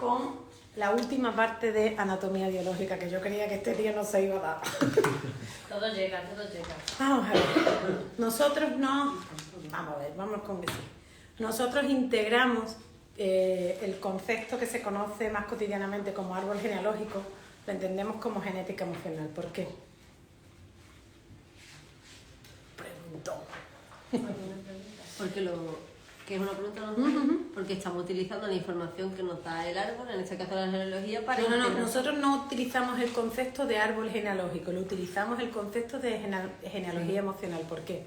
con la última parte de anatomía biológica, que yo creía que este día no se iba a dar. Todo llega, todo llega. Vamos a ver. Nosotros no... Vamos a ver, vamos con que sí. Nosotros integramos el concepto que se conoce más cotidianamente como árbol genealógico, lo entendemos como genética emocional. ¿Por qué? Preguntó. Porque que es una pregunta normal, porque estamos utilizando la información que nos da el árbol, en este caso la genealogía, para No, integrar. nosotros no utilizamos el concepto de árbol genealógico, lo utilizamos el concepto de genealogía emocional. ¿Por qué?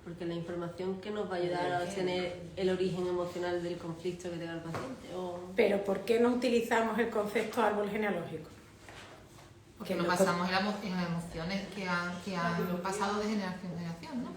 Porque la información que nos va a ayudar a obtener el origen emocional del conflicto que tenga el paciente. Pero ¿por qué no utilizamos el concepto árbol genealógico? Porque nos basamos en las emociones que han pasado de generación en generación, ¿no?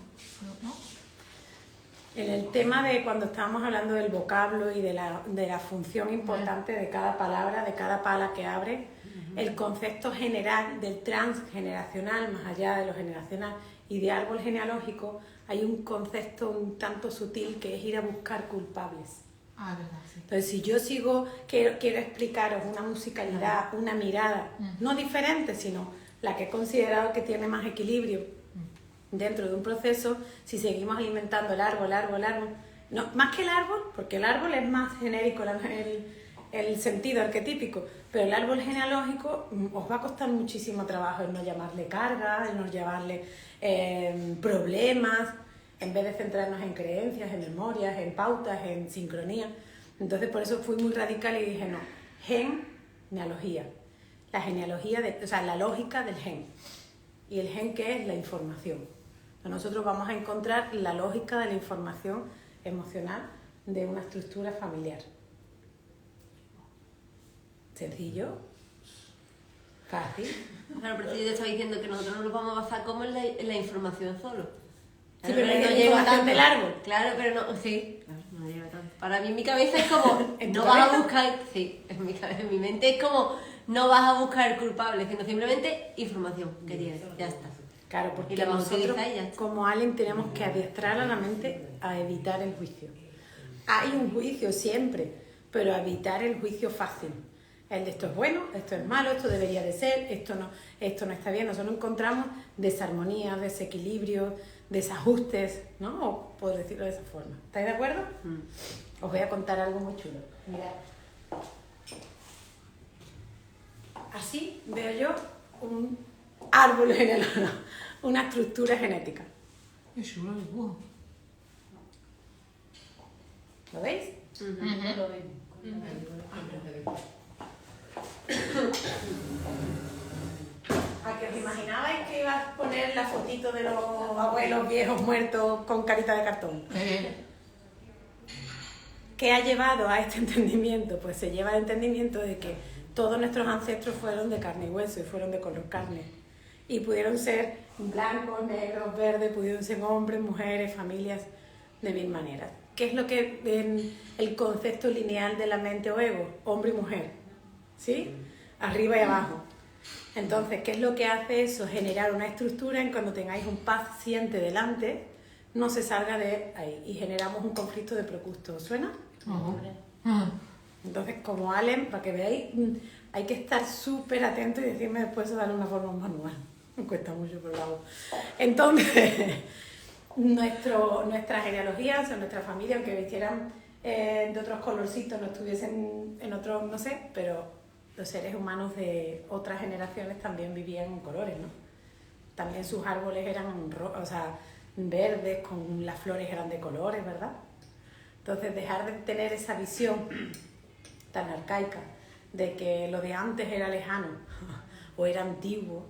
En el tema de cuando estábamos hablando del vocablo y de la función importante de cada palabra, de cada pala que abre, el concepto general del transgeneracional, más allá de lo generacional, y de árbol genealógico, hay un concepto un tanto sutil que es ir a buscar culpables. Ah, verdad, sí. Entonces, si yo quiero explicaros una musicalidad, una mirada, no diferente, sino la que he considerado que tiene más equilibrio dentro de un proceso, si seguimos alimentando el árbol, no, más que el árbol, porque el árbol es más genérico, el sentido arquetípico, pero el árbol genealógico os va a costar muchísimo trabajo el no llamarle carga, el no llamarle problemas, en vez de centrarnos en creencias, en memorias, en pautas, en sincronía. Entonces por eso fui muy radical y dije no, genealogía, la genealogía, la lógica del gen. ¿Y el gen qué es? La información. Nosotros vamos a encontrar la lógica de la información emocional de una estructura familiar. ¿Sencillo? ¿Fácil? Claro, pero yo te estaba diciendo que nosotros no nos vamos a basar como en la información solo. Sí, pero no la llega información tanto del árbol. Claro, pero no, sí, claro, no llega tanto. Para mí en mi cabeza es como, ¿En tu no vas a cabeza? buscar, sí, en mi mente es como, no vas a buscar culpables, sino simplemente información que tienes, ya está. Claro, porque Y la vamos a nosotros, utilizar y ya está. como Allen, tenemos que adiestrar a la mente a evitar el juicio. Hay un juicio siempre, pero a evitar el juicio fácil. El de esto es bueno, esto es malo, esto debería de ser, esto no está bien. Nosotros encontramos desarmonías, desequilibrios, desajustes, ¿no? O puedo decirlo de esa forma. ¿Estáis de acuerdo? Os voy a contar algo muy chulo. Mirad. Así veo yo un árbol genealógico, una estructura genética. Qué chulo el dibujo. ¿Lo veis? ¿A que os imaginabais que ibas a poner la fotito de los abuelos viejos muertos con carita de cartón? ¿Qué ha llevado a este entendimiento? Pues se lleva al entendimiento de que todos nuestros ancestros fueron de carne y hueso y fueron de color carne. Y pudieron ser blancos, negros, verdes, pudieron ser hombres, mujeres, familias, de mil maneras. ¿Qué es lo que en el concepto lineal de la mente o ego? Hombre y mujer, ¿sí? Arriba y abajo. Entonces, ¿qué es lo que hace eso? Generar una estructura en cuando tengáis un paciente delante, no se salga de ahí y generamos un conflicto de procusto. ¿Os suena? Entonces, como Allen, para que veáis, hay que estar súper atento y decirme después de darle una forma manual. Me cuesta mucho, pero lo hago. Entonces, nuestra genealogía, o sea, nuestra familia, aunque vistieran de otros colorcitos, no estuviesen en otros, no sé, pero los seres humanos de otras generaciones también vivían en colores, ¿no? También sus árboles eran verdes, con las flores eran de colores, ¿verdad? Entonces, dejar de tener esa visión tan arcaica de que lo de antes era lejano o era antiguo,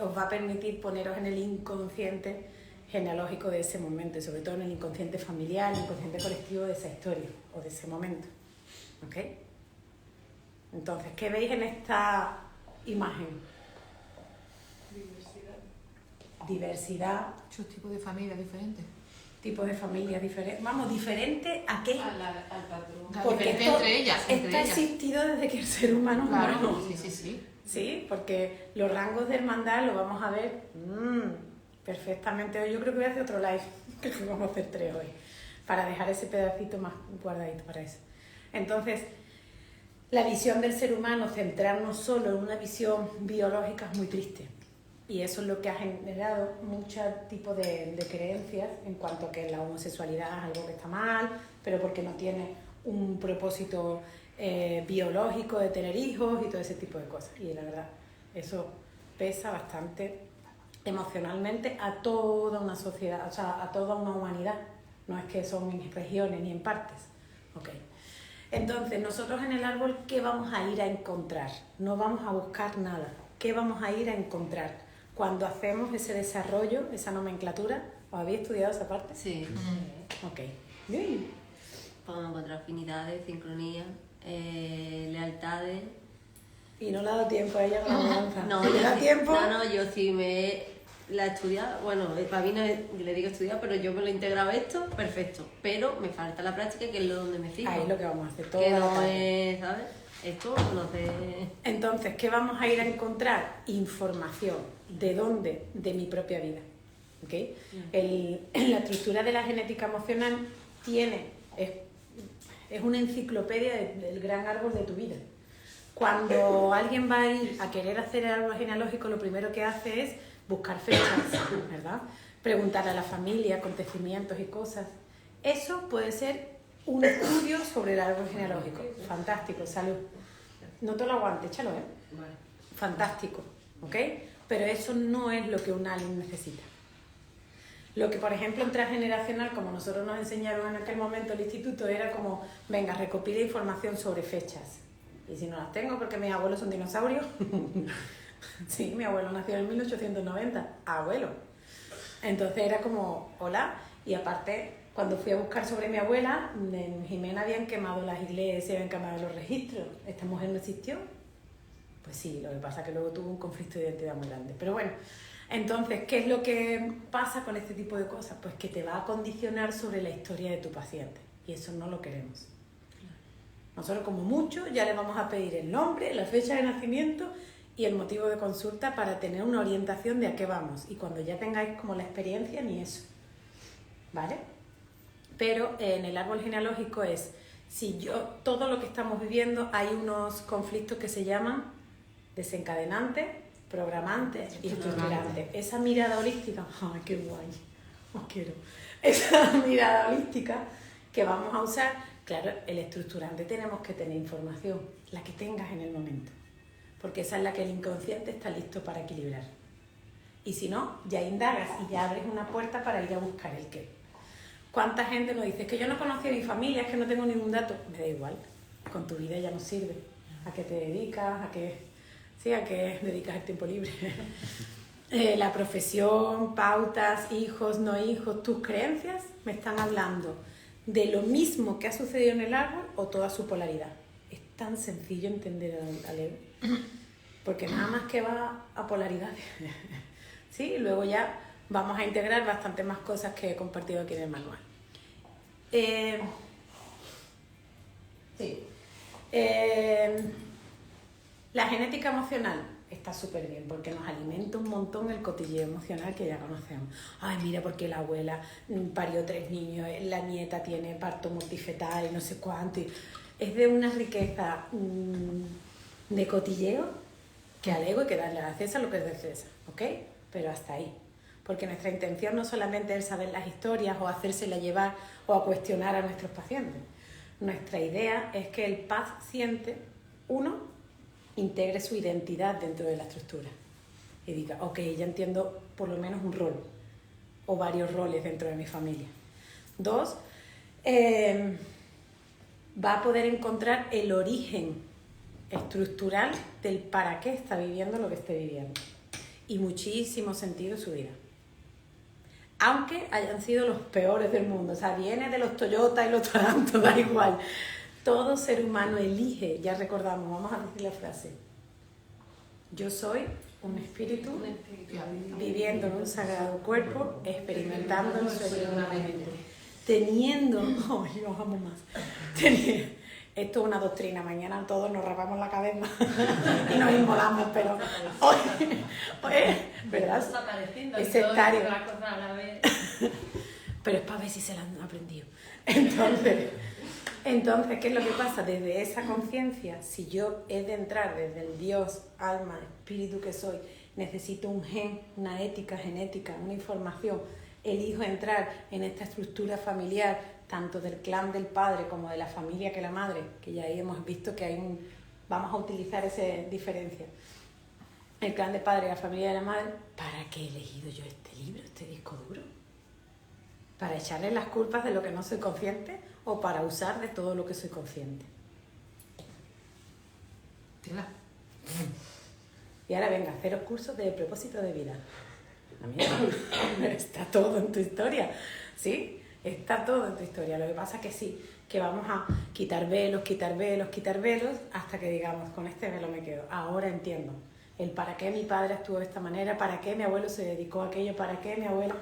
os va a permitir poneros en el inconsciente genealógico de ese momento y sobre todo en el inconsciente familiar, el inconsciente colectivo de esa historia o de ese momento. ¿Ok? Entonces, ¿qué veis en esta imagen? Diversidad. Muchos tipos de familias diferentes. Tipos de familias diferentes. Vamos, ¿diferente a qué? Al patrón. Porque Diferente entre ellas. esto ha existido desde que el ser humano es Claro, humano. sí. Sí, porque los rangos de hermandad lo vamos a ver perfectamente hoy. Yo creo que voy a hacer otro live, que vamos a hacer 3 hoy, para dejar ese pedacito más guardadito para eso. Entonces, la visión del ser humano, centrarnos solo en una visión biológica es muy triste. Y eso es lo que ha generado muchos tipos de creencias en cuanto a que la homosexualidad es algo que está mal, pero porque no tiene un propósito biológico de tener hijos y todo ese tipo de cosas. Y la verdad, eso pesa bastante emocionalmente a toda una sociedad, o sea, a toda una humanidad. No es que son en regiones ni en partes. Okay. Entonces, nosotros en el árbol, ¿qué vamos a ir a encontrar? No vamos a buscar nada. ¿Qué vamos a ir a encontrar? Cuando hacemos ese desarrollo, esa nomenclatura, ¿os habéis estudiado esa parte? Sí. Ok. Bien. Podemos encontrar afinidades, sincronías, lealtades. Y no le ha dado tiempo a ella con la mudanza. No, ¿Le da tiempo? No, yo sí la he estudiado, bueno, para mí no le digo estudiar, pero yo me lo he integrado esto, perfecto. Pero me falta la práctica, que es lo donde me fijo. Ahí es lo que vamos a hacer, todo. Que no es, ¿sabes? Esto no sé. Entonces, ¿qué vamos a ir a encontrar? Información. ¿De dónde? De mi propia vida. ¿Okay? La estructura de la genética emocional es una enciclopedia del gran árbol de tu vida. Cuando alguien va a ir a querer hacer el árbol genealógico, lo primero que hace es buscar fechas, ¿verdad? Preguntar a la familia, acontecimientos y cosas. Eso puede ser un estudio sobre el árbol genealógico. Fantástico, salud. No te lo aguante, échalo, ¿eh? Vale. Fantástico, ¿ok? Pero eso no es lo que un alien necesita. Lo que, por ejemplo, en transgeneracional, como nosotros nos enseñaron en aquel momento el instituto, era como, venga, recopila información sobre fechas. Y si no las tengo porque mis abuelos son dinosaurios, sí, mi abuelo nació en 1890, abuelo. Entonces era como, hola, y aparte, cuando fui a buscar sobre mi abuela, en Jimena habían quemado las iglesias, habían quemado los registros. ¿Esta mujer no existió? Pues sí, lo que pasa es que luego tuvo un conflicto de identidad muy grande. Pero bueno, entonces, ¿qué es lo que pasa con este tipo de cosas? Pues que te va a condicionar sobre la historia de tu paciente. Y eso no lo queremos. Nosotros, como mucho, ya le vamos a pedir el nombre, la fecha de nacimiento y el motivo de consulta para tener una orientación de a qué vamos. Y cuando ya tengáis como la experiencia, ni eso. ¿Vale? Pero en el árbol genealógico es, todo lo que estamos viviendo, hay unos conflictos que se llaman desencadenantes, programantes y estructurantes. Esa mirada holística, ¡ay, qué guay! Os quiero. Esa mirada holística que vamos a usar, claro, el estructurante tenemos que tener información, la que tengas en el momento, porque esa es la que el inconsciente está listo para equilibrar. Y si no, ya indagas y ya abres una puerta para ir a buscar el qué. ¿Cuánta gente nos dice, es que yo no conocí a mi familia, es que no tengo ningún dato? Me da igual, con tu vida ya no sirve. ¿A qué te dedicas? ¿A qué dedicas el tiempo libre? La profesión, pautas, hijos, no hijos, tus creencias me están hablando de lo mismo que ha sucedido en el árbol o toda su polaridad. Es tan sencillo entender al ego, porque nada más que va a polaridades. ¿Sí? Y luego ya vamos a integrar bastante más cosas que he compartido aquí en el manual. La genética emocional está súper bien porque nos alimenta un montón el cotilleo emocional que ya conocemos. Ay, mira, porque la abuela parió 3 niños, la nieta tiene parto multifetal y no sé cuánto. Es de una riqueza de cotilleo que al ego hay que darle a la César lo que es de César, ¿ok? Pero hasta ahí. Porque nuestra intención no solamente es saber las historias o hacérsela llevar o a cuestionar a nuestros pacientes. Nuestra idea es que el paciente, integre su identidad dentro de la estructura y diga, ok, ya entiendo por lo menos un rol o varios roles dentro de mi familia. 2, va a poder encontrar el origen estructural del para qué está viviendo lo que esté viviendo y muchísimo sentido en su vida. Aunque hayan sido los peores del mundo, o sea, viene de los Toyota y los Tarantos, da igual. Todo ser humano elige, ya recordamos, vamos a decir la frase. Yo soy un espíritu viviendo en un sagrado cuerpo, experimentando el sueño de una mente. Teniendo, ay, os amo más. Esto es una doctrina, mañana todos nos rapamos la cabeza y nos inmolamos, pero hoy, ¿verdad? Es sectario. Pero es para ver si se la han aprendido. Entonces, Entonces, ¿qué es lo que pasa? Desde esa conciencia, si yo he de entrar desde el Dios, alma, espíritu que soy, necesito un gen, una ética genética, una información, elijo entrar en esta estructura familiar, tanto del clan del padre como de la familia que la madre, que ya ahí hemos visto que hay vamos a utilizar esa diferencia. El clan del padre y la familia de la madre, ¿para qué he elegido yo este libro, este disco duro? ¿Para echarle las culpas de lo que no soy consciente o para usar de todo lo que soy consciente? Tela. Y ahora venga, haceros cursos de propósito de vida. Amigo, está todo en tu historia, ¿sí? Está todo en tu historia. Lo que pasa es que sí, que vamos a quitar velos, hasta que digamos, con este velo me quedo. Ahora entiendo el para qué mi padre actuó de esta manera, para qué mi abuelo se dedicó a aquello, para qué mi abuelo...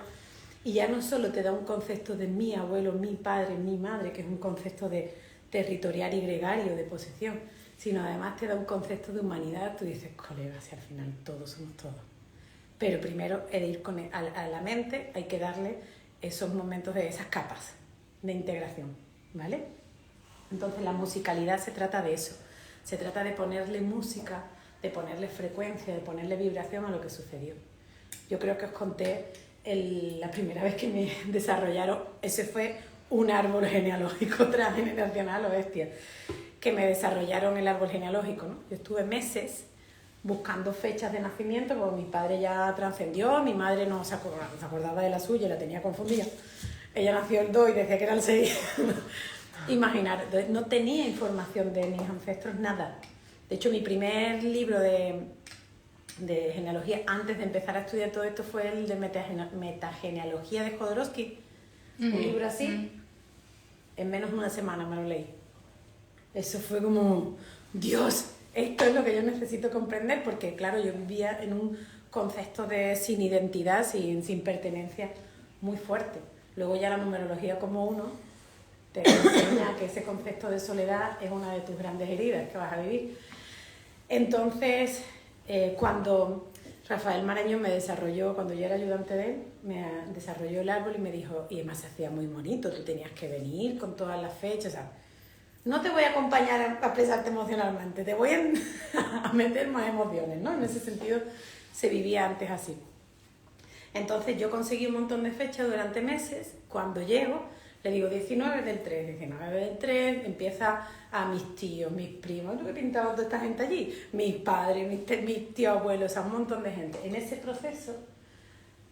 Y ya no solo te da un concepto de mi abuelo, mi padre, mi madre, que es un concepto de territorial y gregario, de posesión, sino además te da un concepto de humanidad. Tú dices, colega, si al final todos somos todos. Pero primero he de ir a la mente, hay que darle esos momentos de esas capas de integración, ¿vale? Entonces la musicalidad se trata de eso, se trata de ponerle música, de ponerle frecuencia, de ponerle vibración a lo que sucedió. Yo creo que os conté la primera vez que me desarrollaron, ese fue un árbol genealógico transgeneracional o bestia, que me desarrollaron el árbol genealógico, ¿no? Yo estuve meses buscando fechas de nacimiento, porque mi padre ya trascendió, mi madre no se acordaba de la suya, la tenía confundida. Ella nació el 2 y decía que era el 6. Imaginar, no tenía información de mis ancestros, nada. De hecho, mi primer libro de genealogía, antes de empezar a estudiar todo esto, fue el de metagenealogía de Jodorowsky. Un libro así, en menos de una semana me lo leí. Eso fue como, Dios, esto es lo que yo necesito comprender, porque claro, yo vivía en un concepto de sin identidad, sin pertenencia muy fuerte. Luego ya la numerología como uno te enseña que ese concepto de soledad es una de tus grandes heridas que vas a vivir. Entonces, cuando Rafael Marañón me desarrolló, cuando yo era ayudante de él, me desarrolló el árbol y me dijo, y además se hacía muy bonito, tú tenías que venir con todas las fechas, o sea, no te voy a acompañar a expresarte emocionalmente, te voy a meter más emociones, ¿no? En ese sentido se vivía antes así. Entonces yo conseguí un montón de fechas durante meses. Cuando llego, le digo 19 del 3, empieza a mis tíos, mis primos, lo que pintaba toda esta gente allí, mis padres, mis tíos abuelos, o sea, un montón de gente. En ese proceso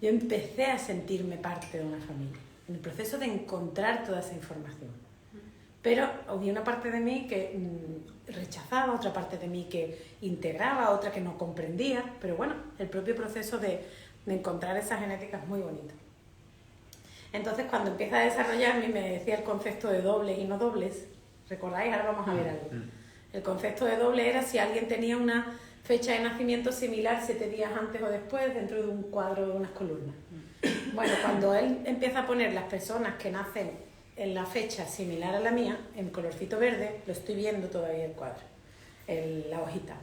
yo empecé a sentirme parte de una familia, en el proceso de encontrar toda esa información. Pero había una parte de mí que rechazaba, otra parte de mí que integraba, otra que no comprendía, pero bueno, el propio proceso de encontrar esa genética es muy bonito. Entonces, cuando empieza a desarrollarme, me decía el concepto de dobles y no dobles. ¿Recordáis? Ahora vamos a ver algo. El concepto de doble era si alguien tenía una fecha de nacimiento similar 7 días antes o después dentro de un cuadro de unas columnas. Bueno, cuando él empieza a poner las personas que nacen en la fecha similar a la mía, en colorcito verde, lo estoy viendo todavía el cuadro, la hojita.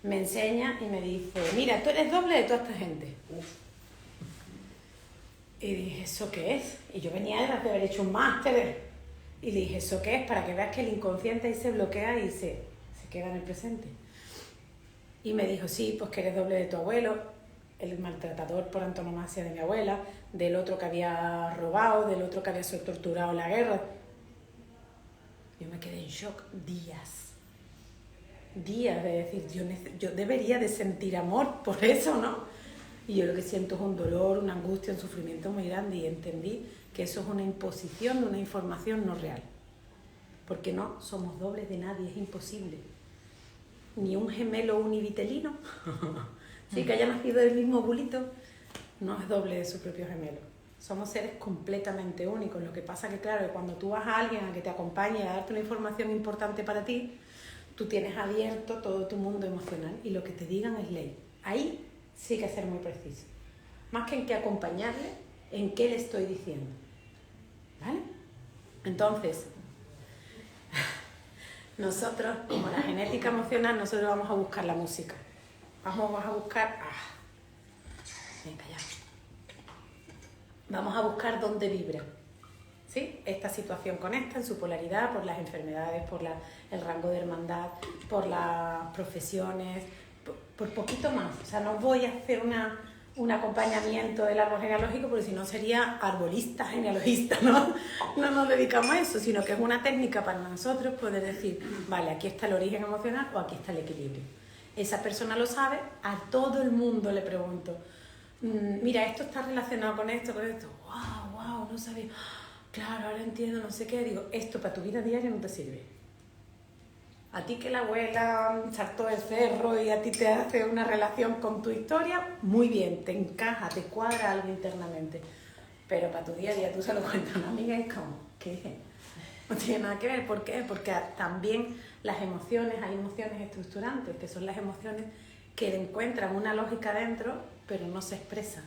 Me enseña y me dice, mira, tú eres doble de toda esta gente. Y dije, ¿eso qué es? Y yo venía de haber hecho un máster. Y le dije, ¿eso qué es? Para que veas que el inconsciente ahí se bloquea y se queda en el presente. Y me dijo, sí, pues que eres doble de tu abuelo, el maltratador por antonomasia de mi abuela, del otro que había robado, del otro que había sido torturado en la guerra. Yo me quedé en shock días de decir, yo debería de sentir amor por eso, ¿no? Y yo lo que siento es un dolor, una angustia, un sufrimiento muy grande, y entendí que eso es una imposición de una información no real. Porque no somos dobles de nadie, es imposible. Ni un gemelo univitelino, sí, que haya nacido del mismo bulito, no es doble de su propio gemelo. Somos seres completamente únicos. Lo que pasa que, claro, cuando tú vas a alguien a que te acompañe a darte una información importante para ti, tú tienes abierto todo tu mundo emocional y lo que te digan es ley. Ahí sí que hay que ser muy preciso. Más que en qué acompañarle, en qué le estoy diciendo. ¿Vale? Entonces, nosotros, como la genética emocional, nosotros vamos a buscar la música. Vamos a buscar... Venga, ya. Vamos a buscar dónde vibra. ¿sí? Esta situación con esta en su polaridad, por las enfermedades, por el rango de hermandad, por las profesiones, por poquito más. O sea, no voy a hacer un acompañamiento del árbol genealógico porque si no sería arbolista, genealogista, ¿no? No nos dedicamos a eso, sino que es una técnica para nosotros poder decir, vale, aquí está el origen emocional o aquí está el equilibrio. Esa persona lo sabe, a todo el mundo le pregunto, mira, esto está relacionado con esto, wow, no sabía, claro, ahora entiendo, no sé qué, digo, esto para tu vida diaria no te sirve. A ti que la abuela saltó el cerro y a ti te hace una relación con tu historia, muy bien, te encaja, te cuadra algo internamente. Pero para tu día a día tú se lo cuentas a una amiga y es como, ¿qué? No tiene nada que ver. ¿Por qué? Porque también las emociones, hay emociones estructurantes, que son las emociones que encuentran una lógica dentro, pero no se expresan.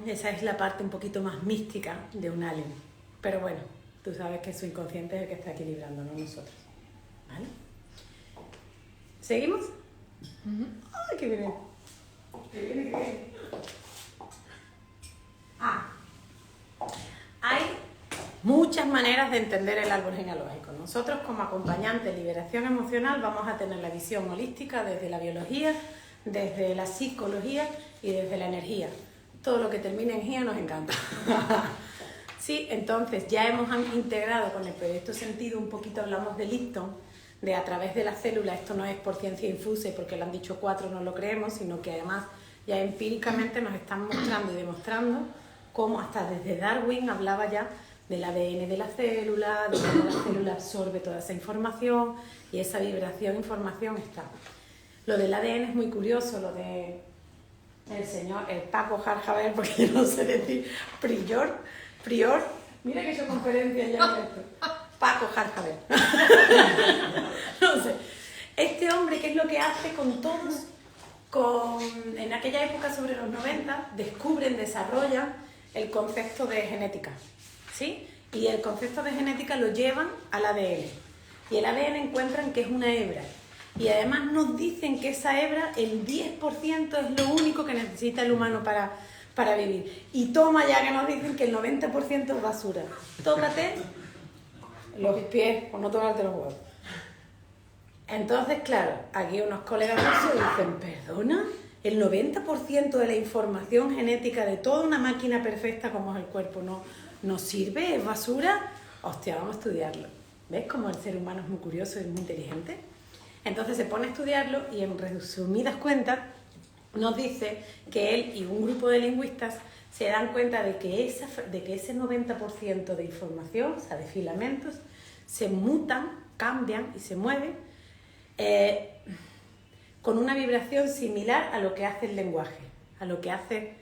Esa es la parte un poquito más mística de un alien. Pero bueno, tú sabes que su inconsciente es el que está equilibrando, no nosotros. ¿Vale? ¿Seguimos? ¡Ay, qué bien! ¡Qué bien, qué bien! Hay muchas maneras de entender el árbol genealógico. Nosotros, como acompañantes de liberación emocional, vamos a tener la visión holística desde la biología, desde la psicología y desde la energía. Todo lo que termine en GIA nos encanta. Sí, entonces ya hemos integrado con el proyecto Sentido, un poquito hablamos de Lipton, de a través de las células. Esto no es por ciencia infusa y porque lo han dicho 4 no lo creemos, sino que además ya empíricamente nos están mostrando y demostrando cómo hasta desde Darwin hablaba ya del ADN de la célula, de cómo la célula absorbe toda esa información y esa vibración, información está. Lo del ADN es muy curioso, lo de el señor, el Paco Jarjaver, porque yo no sé decir, Prior, mira que yo conferencia ya en esto. Paco Jarjaver. No sé. Este hombre, ¿qué es lo que hace con todos? En aquella época, sobre los 90, descubren, desarrollan el concepto de genética, ¿sí? Y el concepto de genética lo llevan al ADN. Y el ADN encuentran que es una hebra. Y además nos dicen que esa hebra, el 10% es lo único que necesita el humano para vivir. Y toma ya que nos dicen que el 90% es basura. Tócate los pies o no tocarte los huevos. Entonces, claro, aquí unos colegas nuestros dicen, perdona, el 90% de la información genética de toda una máquina perfecta como es el cuerpo no sirve, es basura. Hostia, vamos a estudiarlo. ¿Ves cómo el ser humano es muy curioso y muy inteligente? Entonces se pone a estudiarlo y en resumidas cuentas nos dice que él y un grupo de lingüistas se dan cuenta de que ese 90% de información, o sea, de filamentos, se mutan, cambian y se mueven con una vibración similar a lo que hace el lenguaje, a lo que hace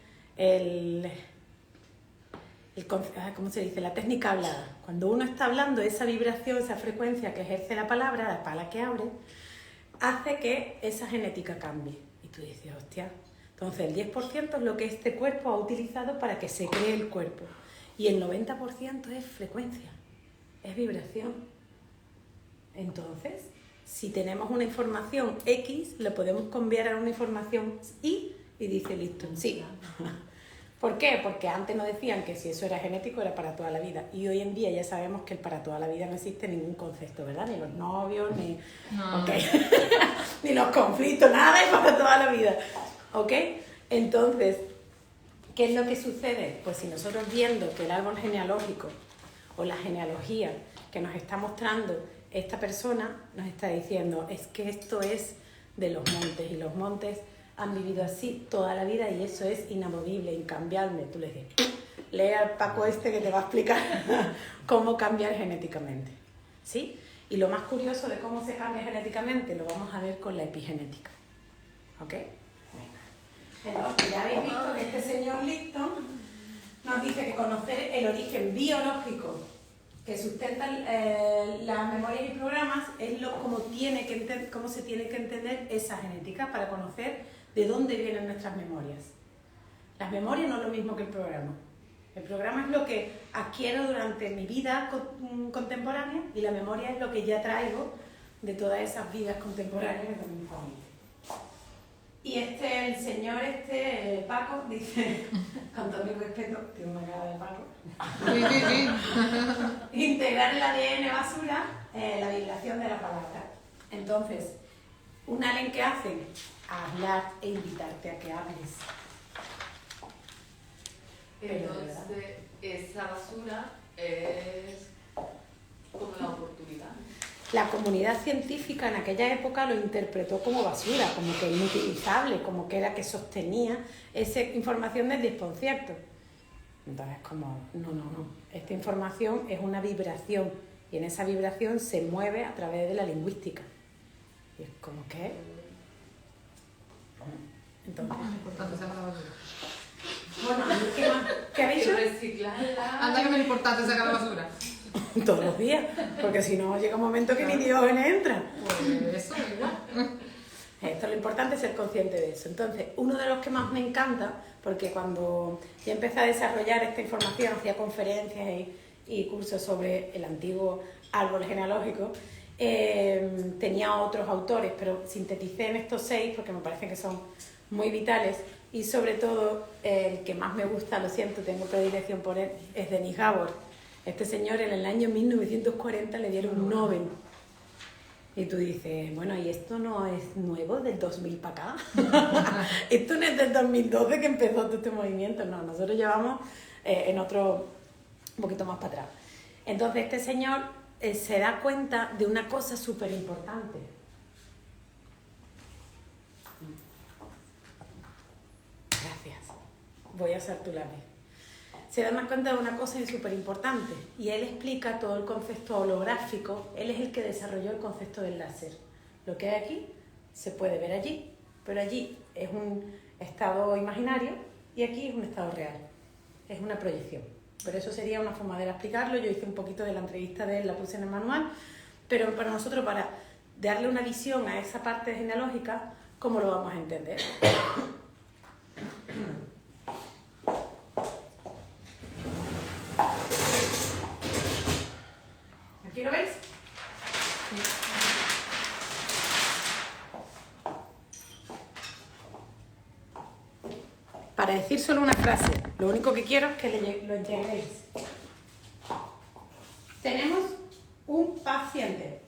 ¿cómo se dice? La técnica hablada. Cuando uno está hablando, esa vibración, esa frecuencia que ejerce la palabra que abre, hace que esa genética cambie. Y tú dices, hostia, entonces el 10% es lo que este cuerpo ha utilizado para que se cree el cuerpo. Y el 90% es frecuencia, es vibración. Entonces, si tenemos una información X, lo podemos cambiar a una información Y y dice listo, sí. ¿Por qué? Porque antes nos decían que si eso era genético era para toda la vida. Y hoy en día ya sabemos que el para toda la vida no existe ningún concepto, ¿verdad? Ni los novios, ni, No. ¿okay? Ni los conflictos, nada es para toda la vida. ¿Ok? Entonces, ¿qué es lo que sucede? Pues si nosotros viendo que el árbol genealógico o la genealogía que nos está mostrando esta persona, nos está diciendo, es que esto es de los montes y los montes han vivido así toda la vida y eso es inamovible, incambiable. Tú le dices, lee al Paco este que te va a explicar cómo cambiar genéticamente, ¿sí? Y lo más curioso de cómo se cambia genéticamente lo vamos a ver con la epigenética, ¿ok? Entonces ya habéis visto que este señor Lipton nos dice que conocer el origen biológico que sustentan las memorias y programas es cómo se tiene que entender esa genética para conocer de dónde vienen nuestras memorias. Las memorias no es lo mismo que el programa. El programa es lo que adquiero durante mi vida contemporánea y la memoria es lo que ya traigo de todas esas vidas contemporáneas de mi familia. Y el señor Paco, dice, con todo mi respeto, tiene una cara de Paco, integrar el ADN basura la vibración de la palabra. Entonces, un alien que hacen, hablar e invitarte a que hables. Entonces, esa basura es como la oportunidad. La comunidad científica en aquella época lo interpretó como basura, como que inutilizable, como que era que sostenía esa información del desconcierto. Entonces, como, no. Esta información es una vibración y en esa vibración se mueve a través de la lingüística. Y es como que... Entonces... Es importante sacar la basura. Bueno, ¿qué más? ¿Qué habéis Y hecho? reciclarla. Anda que no es importante sacar la basura. Todos los días, porque si no llega un momento que ni Diógenes entra. Pues eso, igual. Esto lo importante es ser consciente de eso. Entonces, uno de los que más me encanta, porque cuando yo empecé a desarrollar esta información, hacía conferencias y cursos sobre el antiguo árbol genealógico, tenía otros autores, pero sinteticé en estos 6 porque me parece que son muy vitales y sobre todo el que más me gusta, lo siento, tengo predilección por él, es Denis Gabor. Este señor en el año 1940 le dieron un Nobel. Y tú dices, bueno, ¿y esto no es nuevo del 2000 para acá? Esto no es del 2012 que empezó todo este movimiento. No, nosotros llevamos en otro, un poquito más para atrás. Entonces este señor se da cuenta de una cosa súper importante. Gracias. Voy a usar tu lápiz. Se da cuenta de una cosa súper importante y él explica todo el concepto holográfico. Él es el que desarrolló el concepto del láser. Lo que hay aquí se puede ver allí, pero allí es un estado imaginario y aquí es un estado real. Es una proyección. Pero eso sería una forma de explicarlo. Yo hice un poquito de la entrevista de él, la puse en el manual, pero para nosotros, para darle una visión a esa parte genealógica, ¿cómo lo vamos a entender? ¿Aquí lo veis? Para decir solo una frase, lo único que quiero es que lo lleguéis. Tenemos un paciente,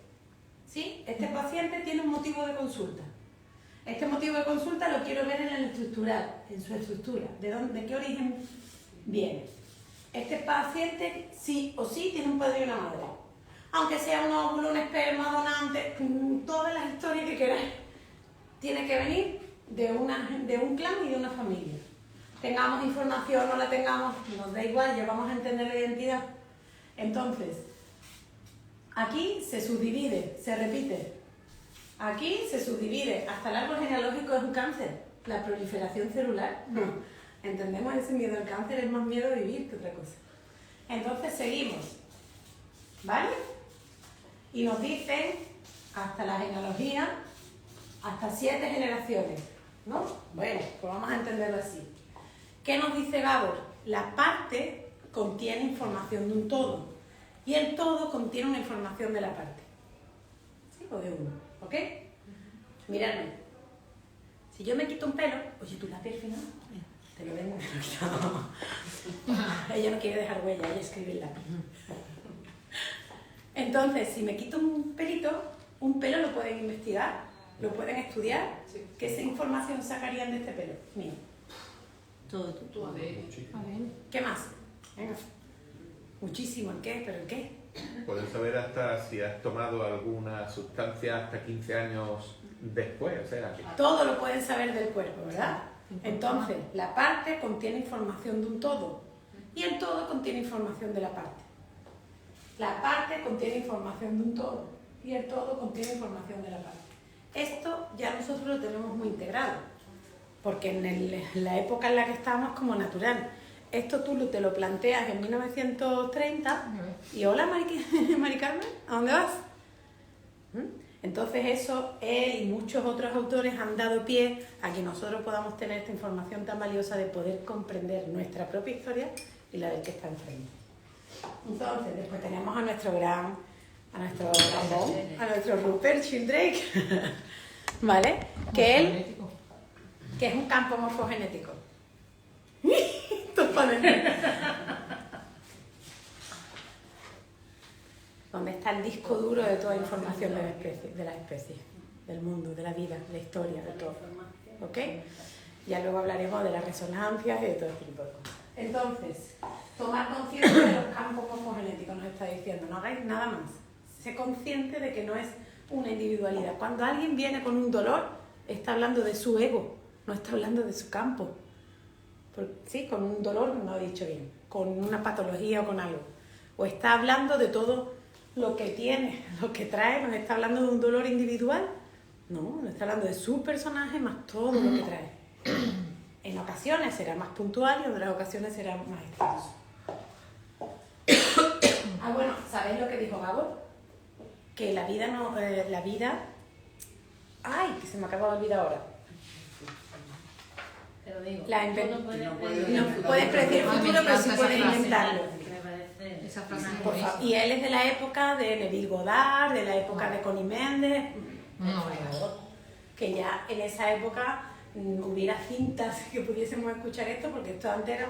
¿sí? Este paciente tiene un motivo de consulta. Este motivo de consulta lo quiero ver en el estructural, en su estructura. ¿De qué origen viene? Este paciente sí o sí tiene un padre y una madre. Aunque sea un óvulo, un esperma, donante, todas las historias que queráis. Tiene que venir de un clan y de una familia. Tengamos información o no la tengamos, nos da igual, ya vamos a entender la identidad. Entonces, aquí se subdivide, se repite. Aquí se subdivide, hasta el árbol genealógico es un cáncer. La proliferación celular, no. Entendemos ese miedo al cáncer, es más miedo a vivir que otra cosa. Entonces seguimos, ¿vale? Y nos dicen, hasta la genealogía, hasta 7 generaciones, ¿no? Bueno, pues vamos a entenderlo así. ¿Qué nos dice Gabor? La parte contiene información de un todo y el todo contiene una información de la parte. ¿Sí? O de uno, ¿ok? Miradme. Si yo me quito un pelo, oye, tu lápiz al final, te lo vengo. Ella no quiere dejar huella, ella escribe el lápiz. Entonces, si me quito un pelito, un pelo lo pueden investigar, lo pueden estudiar. ¿Qué información sacarían de este pelo? Mío. Todo. Tu ADN. ¿Qué más? Venga. Muchísimo. ¿En qué? ¿Pero en qué? Pueden saber hasta si has tomado alguna sustancia hasta 15 años después, o sea, que... Todo lo pueden saber del cuerpo, ¿verdad? Entonces, la parte contiene información de un todo y el todo contiene información de la parte. La parte contiene información de un todo y el todo contiene información de la parte. Esto ya nosotros lo tenemos muy integrado, porque en la época en la que estamos es como natural. Esto tú te lo planteas en 1930 y hola Mari Carmen, ¿a dónde vas? Entonces eso, él y muchos otros autores han dado pie a que nosotros podamos tener esta información tan valiosa de poder comprender nuestra propia historia y la del que está enfrente. Entonces, después tenemos a nuestro Rupert Sheldrake, ¿vale? Que él... que es un campo morfogenético. Totalmente. Donde está el disco duro de toda información de las especies, del mundo, de la vida, de la historia, de todo. ¿Ok? Ya luego hablaremos de las resonancias y de todo este tipo de cosas. Entonces, tomar conciencia de los campos morfogenéticos nos está diciendo, no hagáis nada más. Sé consciente de que no es una individualidad. Cuando alguien viene con un dolor, está hablando de su ego, no está hablando de su campo. Sí, con un dolor, no he dicho bien, con una patología o con algo. O está hablando de todo lo que tiene, lo que trae, nos está hablando de un dolor individual. No, nos está hablando de su personaje más todo lo que trae. En ocasiones será más puntual y en otras ocasiones será más extenso. Bueno, ¿sabéis lo que dijo Gabor? Que la vida no... la vida... ¡Ay! Que se me acaba de olvidar ahora. Te lo digo. No puedes predecir el futuro, pero sí puedes inventarlo. Esa frase es Por buenísima. favor. Y él es de la época de Neville Goddard, de la época de Connie Méndez. No, Que ya en esa época hubiera cintas que pudiésemos escuchar esto, porque esto antes era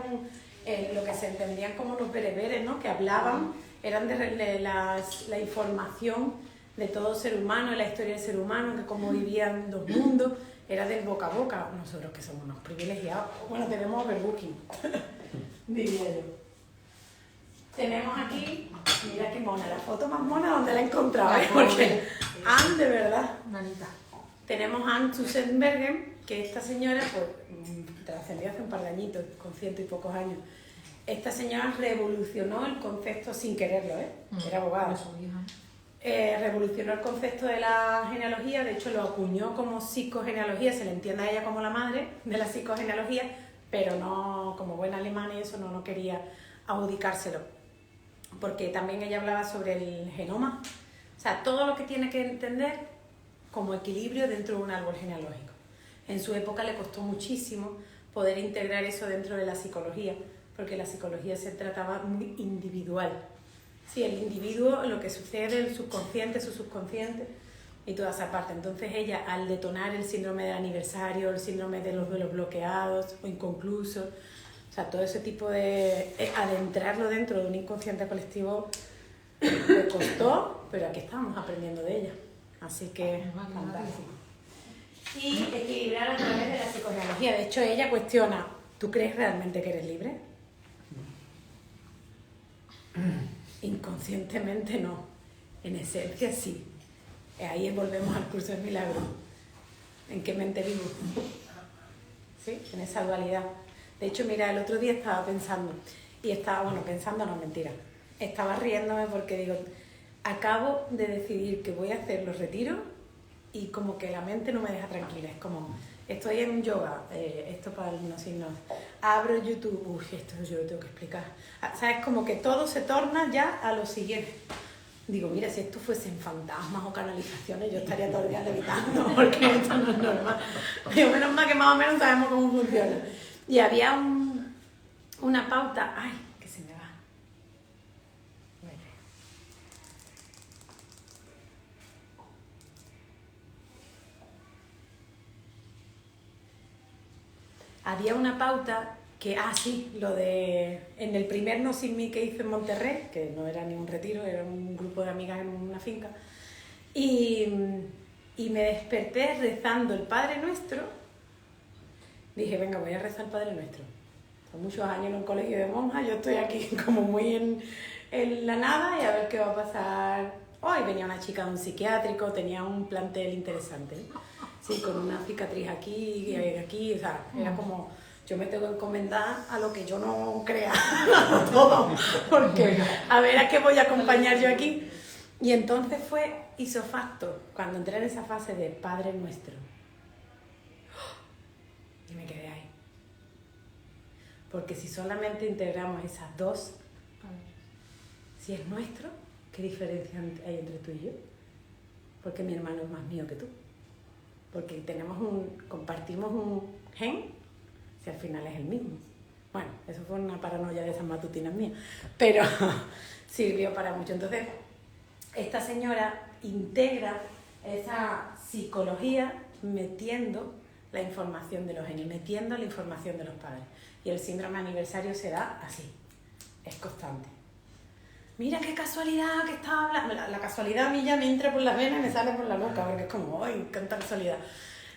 lo que se entendían como los bereberes, ¿no? Que hablaban, eran de la información de todo ser humano, de la historia del ser humano, de cómo vivían los mundos, era del boca a boca. Nosotros que somos unos privilegiados, bueno, tenemos overbooking, diría yo. Tenemos aquí, mira qué mona, la foto más mona donde la he encontrado, ¿eh? Porque Anne, de verdad. Nanita. Tenemos a Anne Zusenbergen, que esta señora, pues, trascendió hace un par de añitos, con 100 y pocos años. Esta señora revolucionó el concepto, sin quererlo, era abogada. Revolucionó el concepto de la genealogía, de hecho lo acuñó como psicogenealogía, se le entiende a ella como la madre de la psicogenealogía, pero no, como buena alemana y eso, no quería adjudicárselo. Porque también ella hablaba sobre el genoma, o sea, todo lo que tiene que entender como equilibrio dentro de un árbol genealógico. En su época le costó muchísimo poder integrar eso dentro de la psicología, porque la psicología se trataba muy individual. Sí, el individuo, lo que sucede, el subconsciente, su subconsciente y toda esa parte. Entonces ella, al detonar el síndrome del aniversario, el síndrome de los duelos bloqueados o inconclusos, o sea, todo ese tipo de... adentrarlo dentro de un inconsciente colectivo le costó, pero aquí estamos aprendiendo de ella. Así que, fantástico. Y equilibrar a través de la psicogenealogía. De hecho, ella cuestiona, ¿tú crees realmente que eres libre? Inconscientemente no. En esencia sí. Ahí volvemos al curso de milagros. ¿En qué mente vivo? ¿Sí? En esa dualidad. De hecho, mira, el otro día estaba pensando, y estaba, bueno, pensando, no, mentira, estaba riéndome porque digo, acabo de decidir que voy a hacer los retiros y como que la mente no me deja tranquila, es como, estoy en un yoga, esto para los signos, abro YouTube, uy, esto yo lo tengo que explicar, ¿sabes? Como que todo se torna ya a lo siguiente. Digo, mira, si esto fuesen fantasmas o canalizaciones, yo estaría todo el día levitando, porque esto no es normal. Digo, menos mal que más o menos sabemos cómo funciona. Y había una pauta, ay, que se me va. Bueno. Había una pauta que, sí, lo de, en el primer No Sin Mí que hice en Monterrey, que no era ni un retiro, era un grupo de amigas en una finca, y me desperté rezando el Padre Nuestro. Dije, venga, voy a rezar el Padre Nuestro. Son muchos años en un colegio de monjas, yo estoy aquí como muy en la nada y a ver qué va a pasar. Hoy venía una chica de un psiquiátrico, tenía un plantel interesante, sí, con una cicatriz aquí y aquí, o sea, era como, yo me tengo que encomendar a lo que yo no crea, todo, porque a ver a qué voy a acompañar yo aquí. Y entonces fue isofacto, cuando entré en esa fase de Padre Nuestro. Y me quedé ahí. Porque si solamente integramos esas dos, si es nuestro, ¿qué diferencia hay entre tú y yo? Porque mi hermano es más mío que tú. Porque compartimos un gen, si al final es el mismo. Bueno, eso fue una paranoia de esas matutinas mías, pero sirvió para mucho. Entonces, esta señora integra esa psicología metiendo la información de los genes, metiendo la información de los padres. Y el síndrome aniversario se da así, es constante. Mira qué casualidad que estaba hablando. La casualidad a mí ya me entra por las venas y me sale por la boca, porque es como, ¡ay, cuánta casualidad!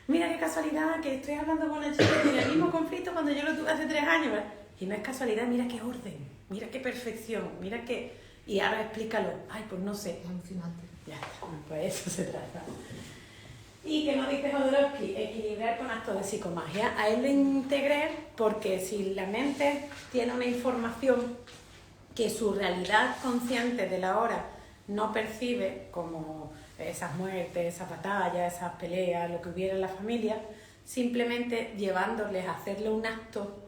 Mira qué casualidad que estoy hablando con la chica que tiene el mismo conflicto cuando yo lo tuve hace 3 años. ¿Verdad? Y no es casualidad, mira qué orden, mira qué perfección, mira qué... Y ahora explícalo. Ay, pues no sé. Es alucinante. Ya está, pues eso se trata. Y que nos dice Jodorowsky, equilibrar con actos de psicomagia. A él le integré porque si la mente tiene una información que su realidad consciente de la hora no percibe, como esas muertes, esas batallas, esas peleas, lo que hubiera en la familia, simplemente llevándoles a hacerle un acto,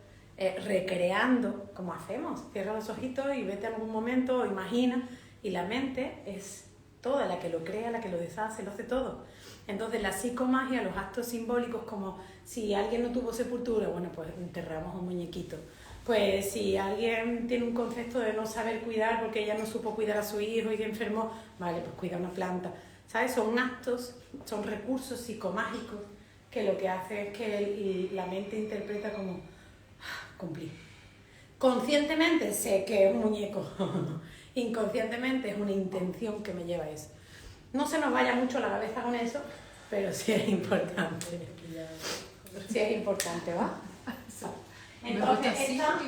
recreando, como hacemos, cierra los ojitos y vete a algún momento, o imagina, y la mente es toda la que lo crea, la que lo deshace, lo hace todo. Entonces la psicomagia, los actos simbólicos, como si alguien no tuvo sepultura, bueno, pues enterramos un muñequito. Pues si alguien tiene un concepto de no saber cuidar porque ella no supo cuidar a su hijo y que enfermó, vale, pues cuida una planta. ¿Sabes? Son actos, son recursos psicomágicos que lo que hace es que la mente interpreta como cumplir. Conscientemente sé que es un muñeco, inconscientemente es una intención que me lleva a eso. No se nos vaya mucho la cabeza con eso, pero sí es importante. Sí es importante, ¿va? Entonces, esta...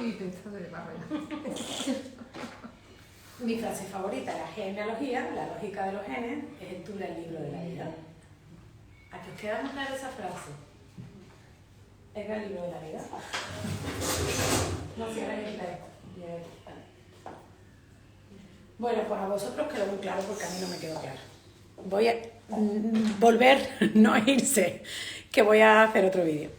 Mi frase favorita, la genealogía, la lógica de los genes, es el Tula, el libro de la vida. ¿A qué os queda más clara esa frase? ¿Es el libro de la vida? No, si ahora hay que quitar esto. Bueno, pues a vosotros quedó muy claro porque a mí no me quedó claro. Voy a volver, no irse, que voy a hacer otro vídeo.